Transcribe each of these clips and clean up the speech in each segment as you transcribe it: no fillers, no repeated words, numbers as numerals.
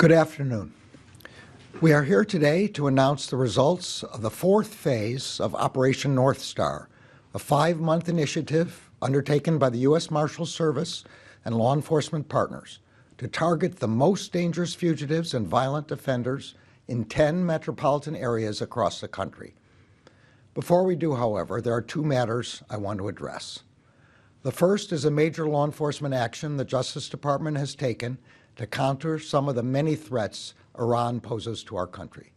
Good afternoon. We are here today to announce the results of the fourth phase of Operation Northstar, a 5-month initiative undertaken by the U.S. Marshals Service and law enforcement partners to target the most dangerous fugitives and violent offenders in 10 metropolitan areas across the country. Before we do, however, there are two matters I want to address. The first is a major law enforcement action the Justice Department has taken to counter some of the many threats Iran poses to our country.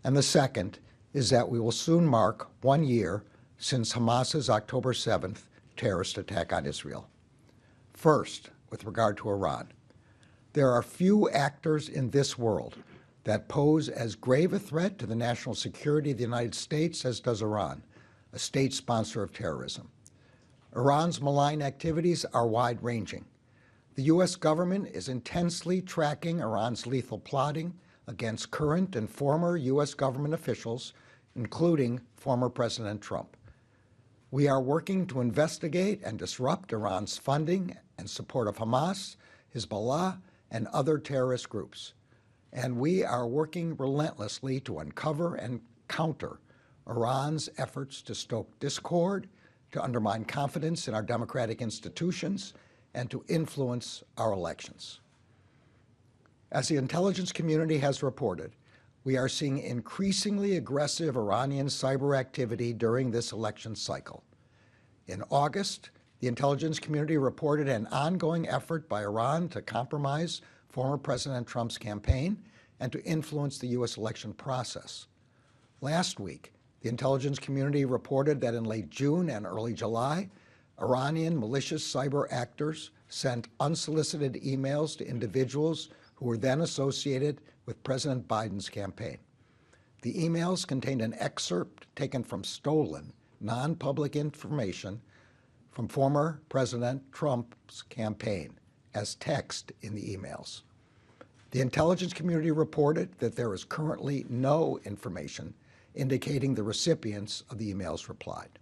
And the second is that we will soon mark 1 year since Hamas's October 7th terrorist attack on Israel. First, with regard to Iran, there are few actors in this world that pose as grave a threat to the national security of the United States as does Iran, a state sponsor of terrorism. Iran's malign activities are wide-ranging. The U.S. government is intensely tracking Iran's lethal plotting against current and former U.S. government officials, including former President Trump. We are working to investigate and disrupt Iran's funding and support of Hamas, Hezbollah, and other terrorist groups. And we are working relentlessly to uncover and counter Iran's efforts to stoke discord, to undermine confidence in our democratic institutions, and to influence our elections. As the intelligence community has reported, we are seeing increasingly aggressive Iranian cyber activity during this election cycle. In August, the intelligence community reported an ongoing effort by Iran to compromise former President Trump's campaign and to influence the U.S. election process. Last week, the intelligence community reported that in late June and early July, Iranian malicious cyber actors sent unsolicited emails to individuals who were then associated with President Biden's campaign. The emails contained an excerpt taken from stolen, non-public information from former President Trump's campaign as text in the emails. The intelligence community reported that there is currently no information indicating the recipients of the emails replied.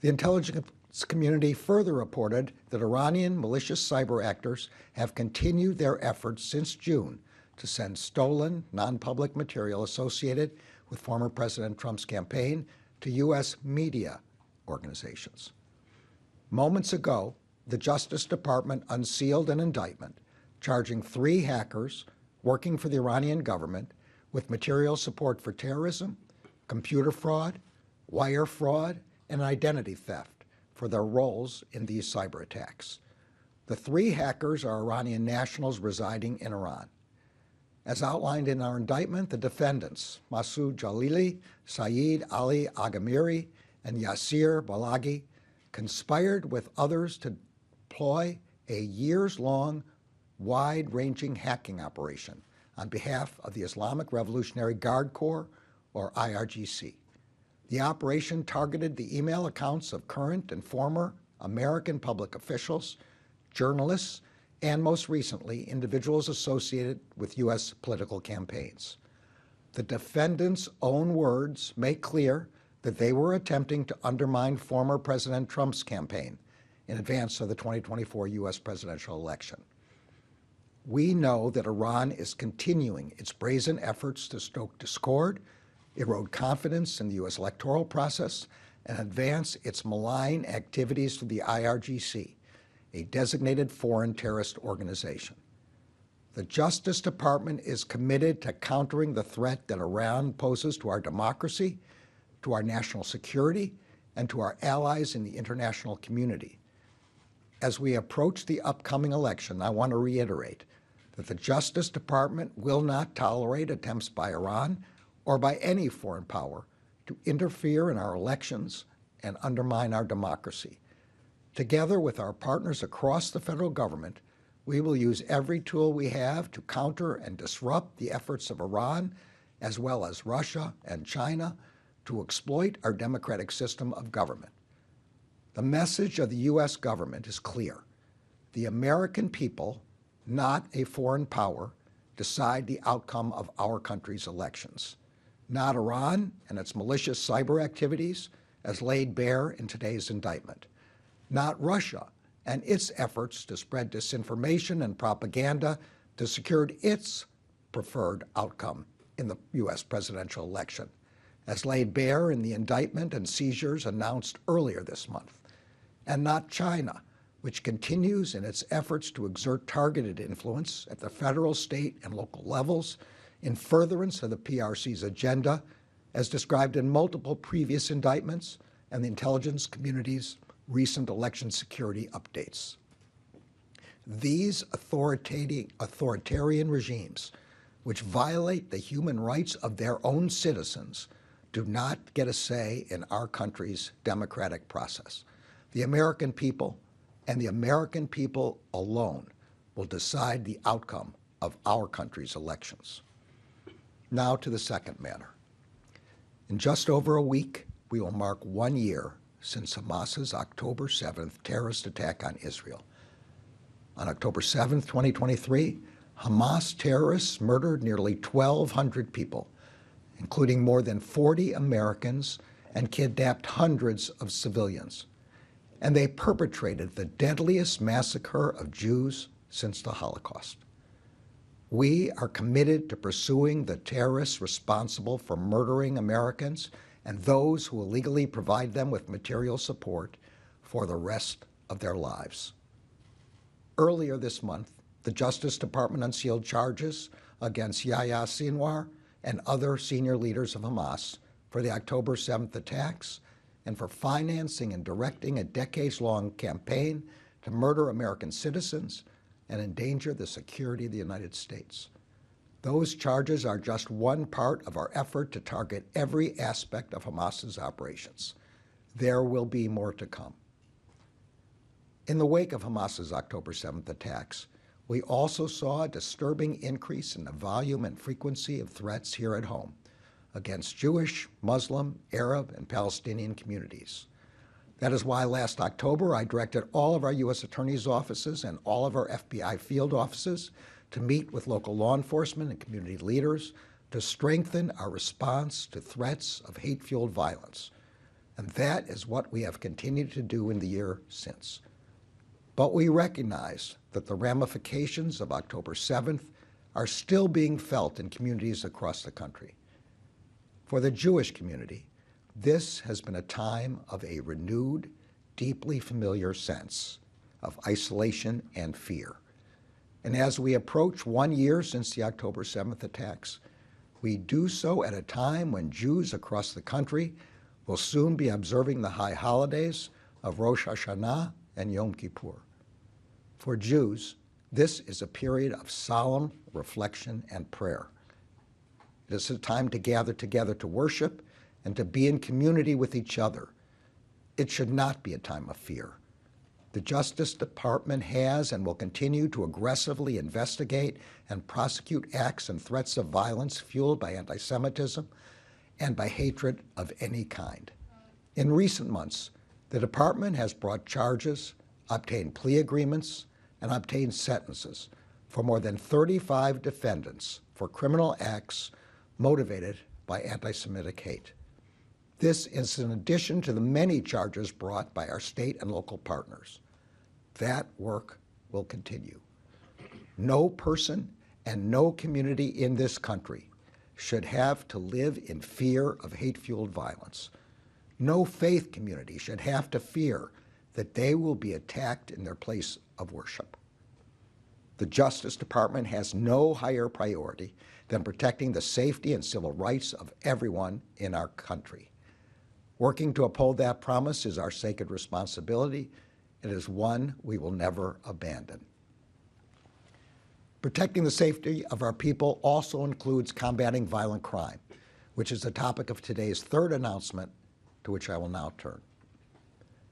The intelligence community further reported that Iranian malicious cyber actors have continued their efforts since June to send stolen, non-public material associated with former President Trump's campaign to U.S. media organizations. Moments ago, the Justice Department unsealed an indictment charging 3 hackers working for the Iranian government with material support for terrorism, computer fraud, wire fraud, and identity theft for their roles in these cyber attacks. The 3 hackers are Iranian nationals residing in Iran. As outlined in our indictment, the defendants, Masoud Jalili, Saeed Ali Agamiri, and Yasir Balaghi, conspired with others to deploy a years-long, wide-ranging hacking operation on behalf of the Islamic Revolutionary Guard Corps, or IRGC. The operation targeted the email accounts of current and former American public officials, journalists, and most recently, individuals associated with U.S. political campaigns. The defendants' own words make clear that they were attempting to undermine former President Trump's campaign in advance of the 2024 U.S. presidential election. We know that Iran is continuing its brazen efforts to stoke discord, erode confidence in the U.S. electoral process, and advance its malign activities to the IRGC, a designated foreign terrorist organization. The Justice Department is committed to countering the threat that Iran poses to our democracy, to our national security, and to our allies in the international community. As we approach the upcoming election, I want to reiterate that the Justice Department will not tolerate attempts by Iran or by any foreign power to interfere in our elections and undermine our democracy. Together with our partners across the federal government, we will use every tool we have to counter and disrupt the efforts of Iran, as well as Russia and China, to exploit our democratic system of government. The message of the U.S. government is clear. The American people, not a foreign power, decide the outcome of our country's elections. Not Iran and its malicious cyber activities, as laid bare in today's indictment. Not Russia and its efforts to spread disinformation and propaganda to secure its preferred outcome in the U.S. presidential election, as laid bare in the indictment and seizures announced earlier this month, and not China, which continues in its efforts to exert targeted influence at the federal, state, and local levels in furtherance of the PRC's agenda, as described in multiple previous indictments and the intelligence community's recent election security updates. These authoritarian regimes, which violate the human rights of their own citizens, do not get a say in our country's democratic process. The American people, and the American people alone, will decide the outcome of our country's elections. Now to the second matter. In just over a week, we will mark 1 year since Hamas's October 7th terrorist attack on Israel. On October 7th, 2023, Hamas terrorists murdered nearly 1,200 people, including more than 40 Americans, and kidnapped hundreds of civilians. And they perpetrated the deadliest massacre of Jews since the Holocaust. We are committed to pursuing the terrorists responsible for murdering Americans and those who illegally provide them with material support for the rest of their lives. Earlier this month, the Justice Department unsealed charges against Yahya Sinwar and other senior leaders of Hamas for the October 7th attacks and for financing and directing a decades-long campaign to murder American citizens and endanger the security of the United States. Those charges are just one part of our effort to target every aspect of Hamas's operations. There will be more to come. In the wake of Hamas's October 7th attacks, we also saw a disturbing increase in the volume and frequency of threats here at home against Jewish, Muslim, Arab, and Palestinian communities. That is why last October I directed all of our U.S. attorneys' offices and all of our FBI field offices to meet with local law enforcement and community leaders to strengthen our response to threats of hate-fueled violence. And that is what we have continued to do in the year since. But we recognize that the ramifications of October 7th are still being felt in communities across the country. For the Jewish community, this has been a time of a renewed, deeply familiar sense of isolation and fear. And as we approach 1 year since the October 7th attacks, we do so at a time when Jews across the country will soon be observing the high holidays of Rosh Hashanah and Yom Kippur. For Jews, this is a period of solemn reflection and prayer. It is a time to gather together to worship and to be in community with each other. It should not be a time of fear. The Justice Department has and will continue to aggressively investigate and prosecute acts and threats of violence fueled by anti-Semitism and by hatred of any kind. In recent months, the Department has brought charges, obtained plea agreements, and obtained sentences for more than 35 defendants for criminal acts motivated by anti-Semitic hate. This is in addition to the many charges brought by our state and local partners. That work will continue. No person and no community in this country should have to live in fear of hate-fueled violence. No faith community should have to fear that they will be attacked in their place of worship. The Justice Department has no higher priority than protecting the safety and civil rights of everyone in our country. Working to uphold that promise is our sacred responsibility. It is one we will never abandon. Protecting the safety of our people also includes combating violent crime, which is the topic of today's third announcement, to which I will now turn.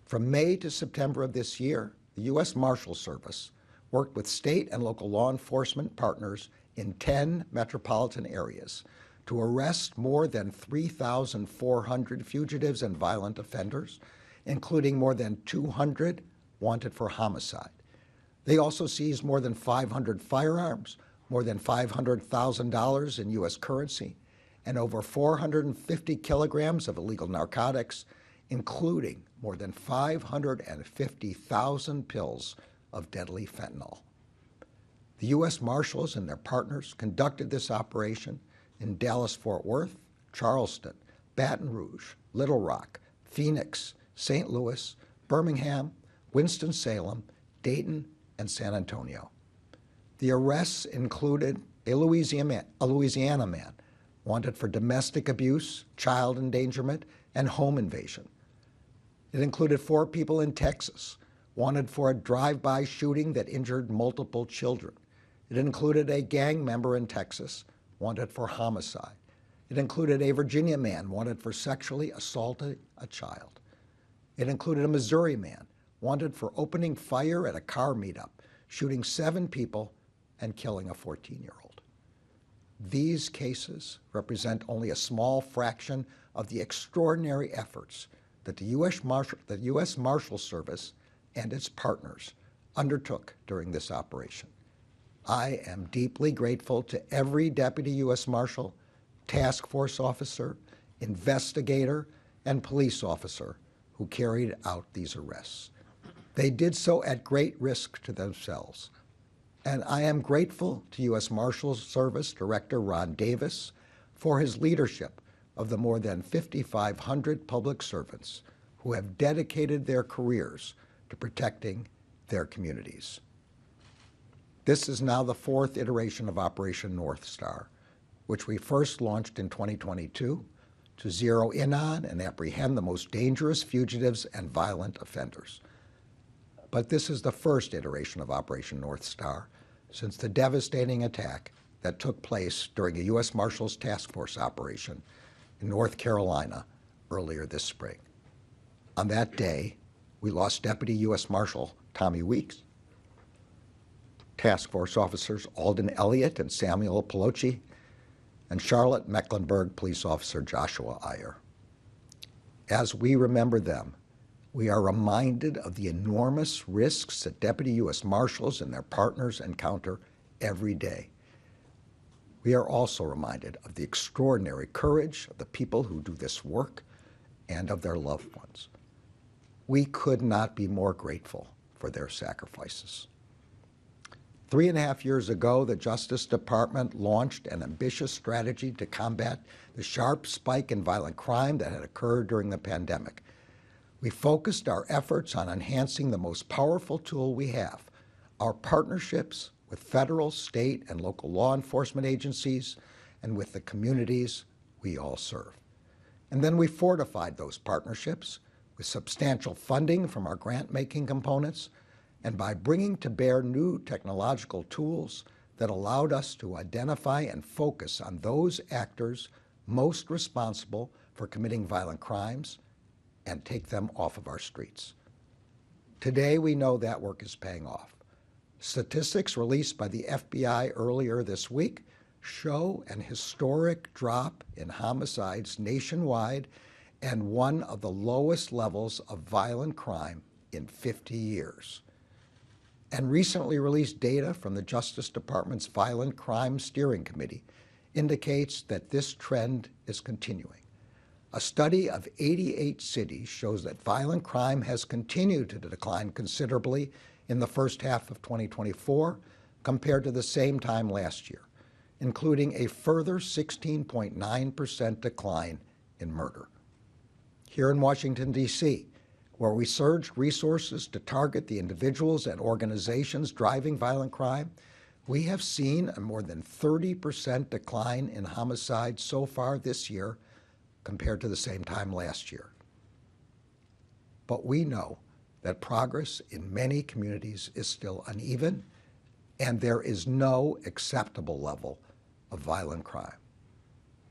From May to September of this year, the U.S. Marshals Service worked with state and local law enforcement partners in 10 metropolitan areas to arrest more than 3,400 fugitives and violent offenders, including more than 200 wanted for homicide. They also seized more than 500 firearms, more than $500,000 in U.S. currency, and over 450 kilograms of illegal narcotics, including more than 550,000 pills of deadly fentanyl. The U.S. Marshals and their partners conducted this operation in Dallas-Fort Worth, Charleston, Baton Rouge, Little Rock, Phoenix, St. Louis, Birmingham, Winston-Salem, Dayton, and San Antonio. The arrests included a Louisiana man wanted for domestic abuse, child endangerment, and home invasion. It included 4 people in Texas wanted for a drive-by shooting that injured multiple children. It included a gang member in Texas wanted for homicide. It included a Virginia man wanted for sexually assaulting a child. It included a Missouri man wanted for opening fire at a car meetup, shooting 7 people and killing a 14-year-old. These cases represent only a small fraction of the extraordinary efforts that the U.S. Marshals Service and its partners undertook during this operation. I am deeply grateful to every Deputy U.S. Marshal, task force officer, investigator, and police officer who carried out these arrests. They did so at great risk to themselves. And I am grateful to U.S. Marshals Service Director Ron Davis for his leadership of the more than 5,500 public servants who have dedicated their careers to protecting their communities. This is now the 4th iteration of Operation Northstar, which we first launched in 2022 to zero in on and apprehend the most dangerous fugitives and violent offenders. But this is the first iteration of Operation Northstar since the devastating attack that took place during a U.S. Marshals Task Force operation in North Carolina earlier this spring. On that day, we lost Deputy U.S. Marshal Tommy Weeks, Task Force Officers Alden Elliott and Samuel Pelosi, and Charlotte Mecklenburg Police Officer Joshua Iyer. As we remember them, we are reminded of the enormous risks that Deputy U.S. Marshals and their partners encounter every day. We are also reminded of the extraordinary courage of the people who do this work and of their loved ones. We could not be more grateful for their sacrifices. 3.5 years ago, the Justice Department launched an ambitious strategy to combat the sharp spike in violent crime that had occurred during the pandemic. We focused our efforts on enhancing the most powerful tool we have, our partnerships with federal, state, and local law enforcement agencies, and with the communities we all serve. And then we fortified those partnerships with substantial funding from our grant-making components and by bringing to bear new technological tools that allowed us to identify and focus on those actors most responsible for committing violent crimes and take them off of our streets. Today, we know that work is paying off. Statistics released by the FBI earlier this week show an historic drop in homicides nationwide and one of the lowest levels of violent crime in 50 years. And recently released data from the Justice Department's Violent Crime Steering Committee indicates that this trend is continuing. A study of 88 cities shows that violent crime has continued to decline considerably in the first half of 2024 compared to the same time last year, including a further 16.9% decline in murder. Here in Washington, D.C., where we surged resources to target the individuals and organizations driving violent crime, we have seen a more than 30% decline in homicides so far this year compared to the same time last year. But we know that progress in many communities is still uneven, and there is no acceptable level of violent crime.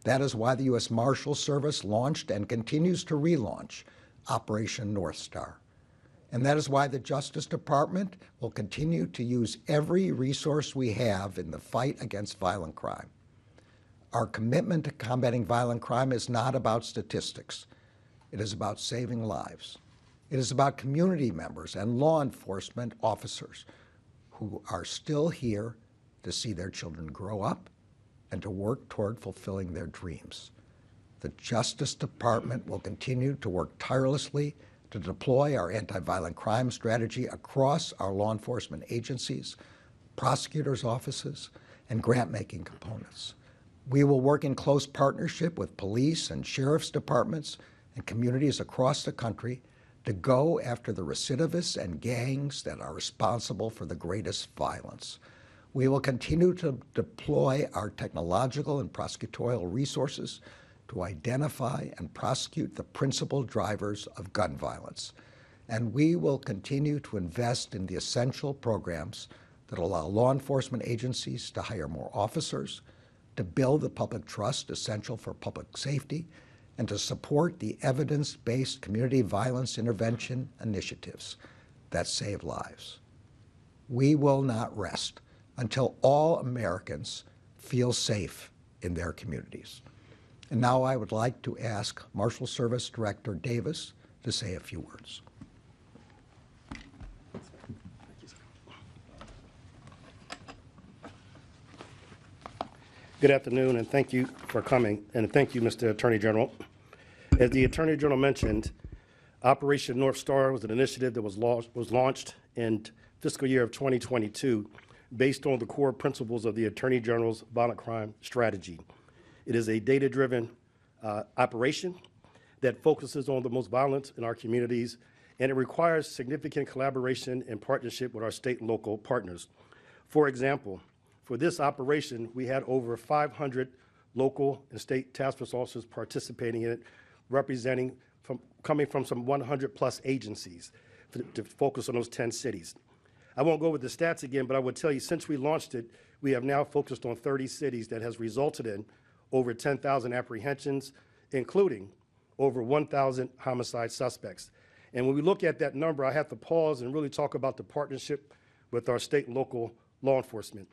That is why the U.S. Marshals Service launched and continues to relaunch Operation Northstar. And that is why the Justice Department will continue to use every resource we have in the fight against violent crime. Our commitment to combating violent crime is not about statistics. It is about saving lives. It is about community members and law enforcement officers who are still here to see their children grow up and to work toward fulfilling their dreams. The Justice Department will continue to work tirelessly to deploy our anti-violent crime strategy across our law enforcement agencies, prosecutors' offices, and grant-making components. We will work in close partnership with police and sheriff's departments and communities across the country to go after the recidivists and gangs that are responsible for the greatest violence. We will continue to deploy our technological and prosecutorial resources to identify and prosecute the principal drivers of gun violence. And we will continue to invest in the essential programs that allow law enforcement agencies to hire more officers, to build the public trust essential for public safety, and to support the evidence-based community violence intervention initiatives that save lives. We will not rest until all Americans feel safe in their communities. And now I would like to ask Marshal Service Director Davis to say a few words. Good afternoon, and thank you for coming, and thank you, Mr. Attorney General. As the Attorney General mentioned, Operation Northstar was an initiative that was launched in fiscal year of 2022 based on the core principles of the Attorney General's violent crime strategy. It is a data-driven operation that focuses on the most violent in our communities, and it requires significant collaboration and partnership with our state and local partners. For example, for this operation, we had over 500 local and state task force officers participating in it, coming from some 100 plus agencies to focus on those 10 cities. I won't go over the stats again, but I would tell you since we launched it, we have now focused on 30 cities that has resulted in over 10,000 apprehensions, including over 1,000 homicide suspects. And when we look at that number, I have to pause and really talk about the partnership with our state and local law enforcement.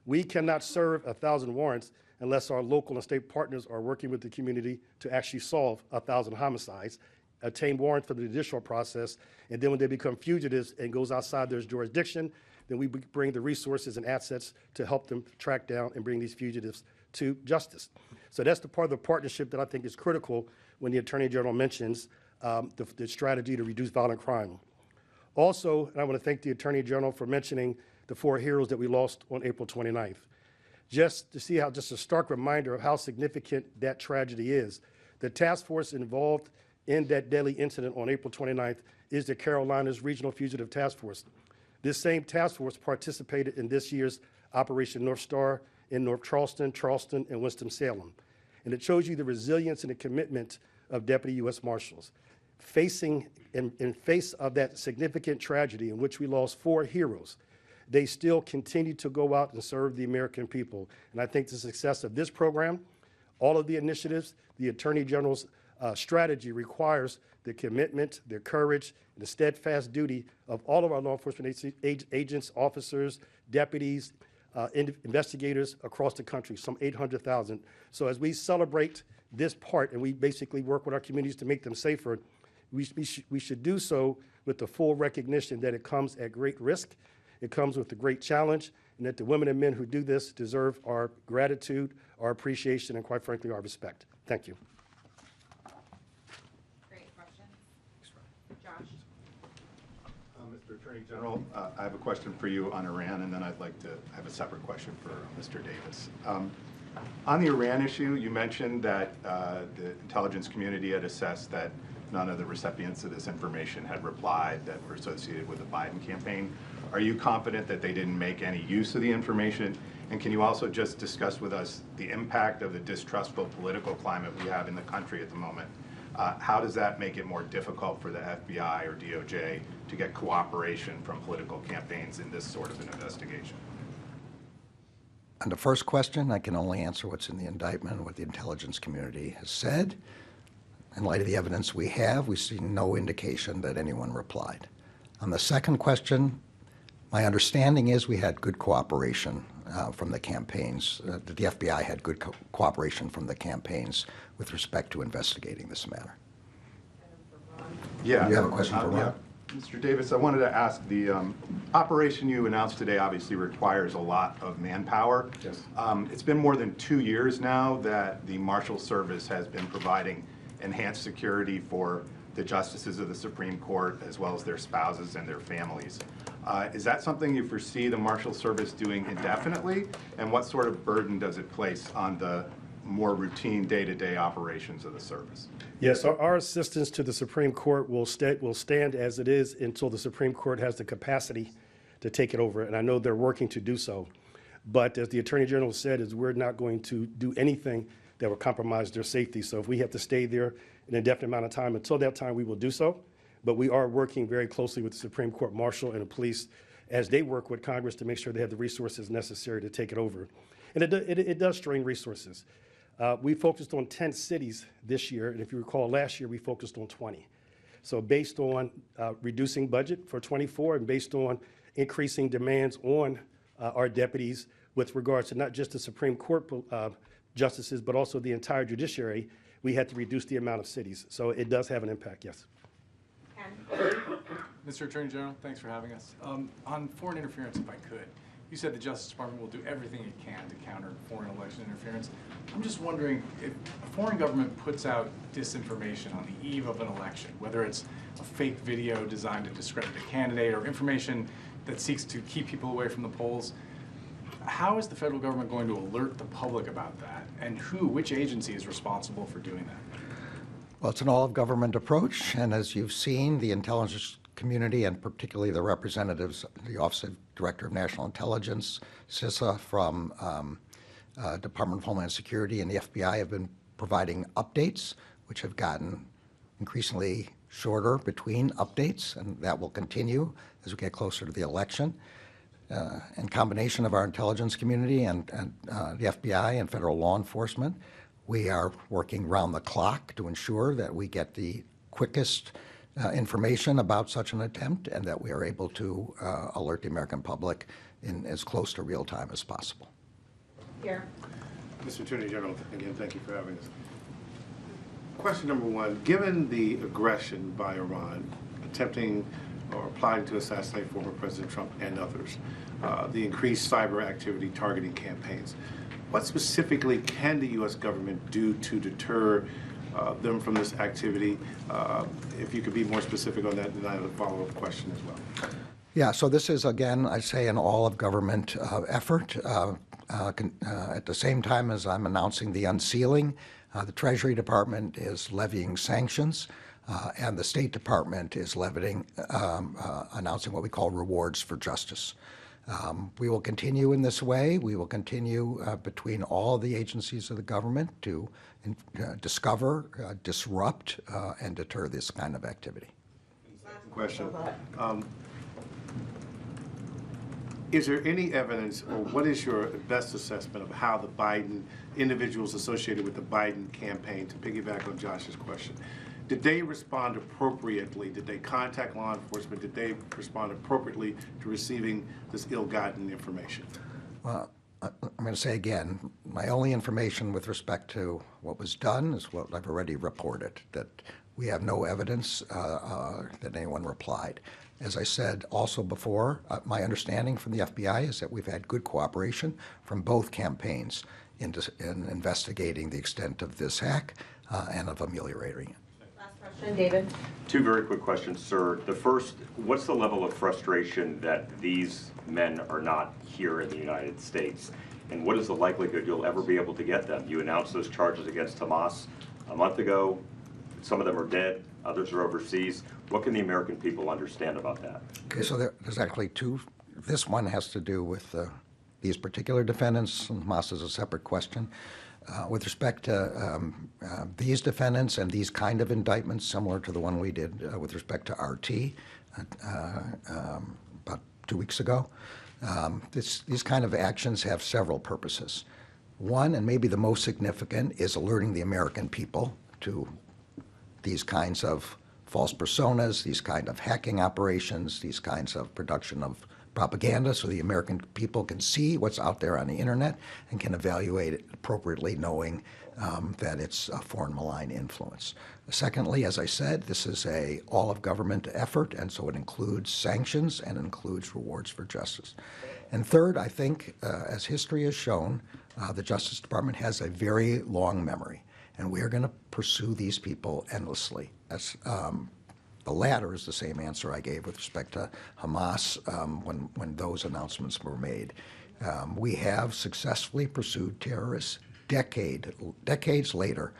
We cannot serve 1,000 warrants unless our local and state partners are working with the community to actually solve 1,000 homicides, obtain warrants for the judicial process, and then when they become fugitives and goes outside their jurisdiction, then we bring the resources and assets to help them track down and bring these fugitives to justice. So that's the part of the partnership that I think is critical when the Attorney General mentions the strategy to reduce violent crime. Also, and I want to thank the Attorney General for mentioning the 4 heroes that we lost on April 29th. Just to see how, just a stark reminder of how significant that tragedy is. The task force involved in that deadly incident on April 29th is the Carolinas Regional Fugitive Task Force. This same task force participated in this year's Operation Northstar in North Charleston, and Winston-Salem. And it shows you the resilience and the commitment of Deputy U.S. Marshals. In face of that significant tragedy in which we lost 4 heroes, they still continue to go out and serve the American people. And I think the success of this program, all of the initiatives, the Attorney General's strategy requires the commitment, the courage, and the steadfast duty of all of our law enforcement agents, officers, deputies, investigators across the country, some 800,000. So as we celebrate this part and we basically work with our communities to make them safer, we should do so with the full recognition that it comes at great risk. It comes with a great challenge, and that the women and men who do this deserve our gratitude, our appreciation, and quite frankly, our respect. Thank you. Great question. Josh? Mr. Attorney General, I have a question for you on Iran, and then I'd like to have a separate question for Mr. Davis. On the Iran issue, you mentioned that the intelligence community had assessed that none of the recipients of this information had replied that were associated with the Biden campaign. Are you confident that they didn't make any use of the information? And can you also just discuss with us the impact of the distrustful political climate we have in the country at the moment? How does that make it more difficult for the FBI or DOJ to get cooperation from political campaigns in this sort of an investigation? On the first question, I can only answer what's in the indictment, what the intelligence community has said. In light of the evidence we have, we see no indication that anyone replied. On the second question, my understanding is we had good cooperation from the campaigns, that the FBI had good cooperation from the campaigns with respect to investigating this matter. Yeah. You have a question for Ron? Yeah. Mr. Davis, I wanted to ask, the operation you announced today obviously requires a lot of manpower. Yes. It's been more than 2 years now that the Marshals Service has been providing enhanced security for the justices of the Supreme Court, as well as their spouses and their families. Is that something you foresee the Marshal Service doing indefinitely? And what sort of burden does it place on the more routine day-to-day operations of the service? Yes, our assistance to the Supreme Court will stand as it is until the Supreme Court has the capacity to take it over, and I know they're working to do so. But as the Attorney General said, is we're not going to do anything that will compromise their safety. So if we have to stay there an indefinite amount of time, until that time, we will do so. But we are working very closely with the Supreme Court Marshal and the police as they work with Congress to make sure they have the resources necessary to take it over. And it does strain resources. We focused on 10 cities this year, and if you recall, last year we focused on 20. So based on reducing budget for 24 and based on increasing demands on our deputies with regards to not just the Supreme Court justices, but also the entire judiciary, we had to reduce the amount of cities. So it does have an impact, yes. Ken? Mr. Attorney General, thanks for having us. On foreign interference, if I could, you said the Justice Department will do everything it can to counter foreign election interference. I'm just wondering if a foreign government puts out disinformation on the eve of an election, whether it's a fake video designed to discredit a candidate or information that seeks to keep people away from the polls, how is the federal government going to alert the public about that? And which agency is responsible for doing that? Well, it's an all-of-government approach, and as you've seen, the intelligence community, and particularly the representatives, the Office of Director of National Intelligence, CISA from Department of Homeland Security, and the FBI have been providing updates, which have gotten increasingly shorter between updates, and that will continue as we get closer to the election. In combination of our intelligence community and the FBI and federal law enforcement, we are working round the clock to ensure that we get the quickest information about such an attempt and that we are able to alert the American public in as close to real time as possible. Here. Mr. Attorney General, again, thank you for having us. Question number one, given the aggression by Iran attempting or plotting to assassinate former President Trump and others, the increased cyber activity targeting campaigns, what specifically can the U.S. government do to deter them from this activity? If you could be more specific on that, then I have a follow-up question as well. Yeah, so this is, again, I say, an all-of-government effort. At the same time as I'm announcing the unsealing, the Treasury Department is levying sanctions, and the State Department is announcing what we call rewards for justice. We will continue in this way. We will continue between all the agencies of the government to discover, disrupt, and deter this kind of activity. Question. Is there any evidence, or what is your best assessment of how the Biden individuals associated with the Biden campaign, to piggyback on Josh's question, did they respond appropriately? Did they contact law enforcement? Did they respond appropriately to receiving this ill-gotten information? Well, I'm going to say again, my only information with respect to what was done is what I've already reported, that we have no evidence that anyone replied. As I said also before, my understanding from the FBI is that we've had good cooperation from both campaigns in investigating the extent of this hack and of ameliorating it. Last question, David. Two very quick questions, sir. The first, what's the level of frustration that these men are not here in the United States? And what is the likelihood you'll ever be able to get them? You announced those charges against Hamas a month ago. Some of them are dead, others are overseas. What can the American people understand about that? Okay, so there's actually two. This one has to do with these particular defendants, and Hamas is a separate question. With respect to these defendants and these kind of indictments, similar to the one we did with respect to RT about 2 weeks ago, these kind of actions have several purposes. One, and maybe the most significant, is alerting the American people to these kinds of false personas, these kind of hacking operations, these kinds of production of propaganda, so the American people can see what's out there on the internet and can evaluate it appropriately, knowing that it's a foreign malign influence. Secondly, as I said, this is a all-of-government effort, and so it includes sanctions and includes rewards for justice. And third, I think, as history has shown, the Justice Department has a very long memory, and we are going to pursue these people endlessly. The latter is the same answer I gave with respect to Hamas when those announcements were made. We have successfully pursued terrorists decades later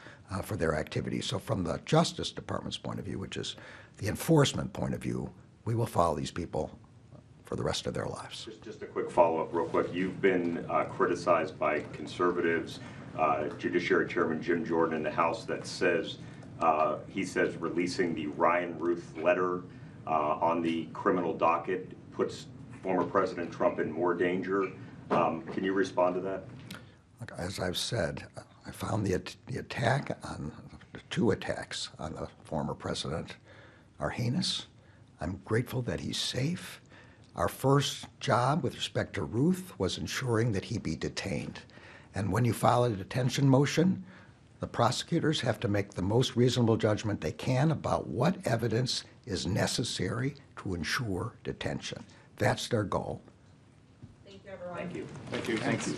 for their activities. So from the Justice Department's point of view, which is the enforcement point of view, we will follow these people for the rest of their lives. Just a quick follow-up real quick. You've been criticized by conservatives, Judiciary Chairman Jim Jordan in the House that says, he says releasing the Ryan Ruth letter on the criminal docket puts former President Trump in more danger. Can you respond to that? Look, as I've said, I found the two attacks on the former president are heinous. I'm grateful that he's safe. Our first job with respect to Ruth was ensuring that he be detained. And when you file a detention motion, the prosecutors have to make the most reasonable judgment they can about what evidence is necessary to ensure detention. That's their goal. Thank you, everyone. Thank you. Thank you. Thank you.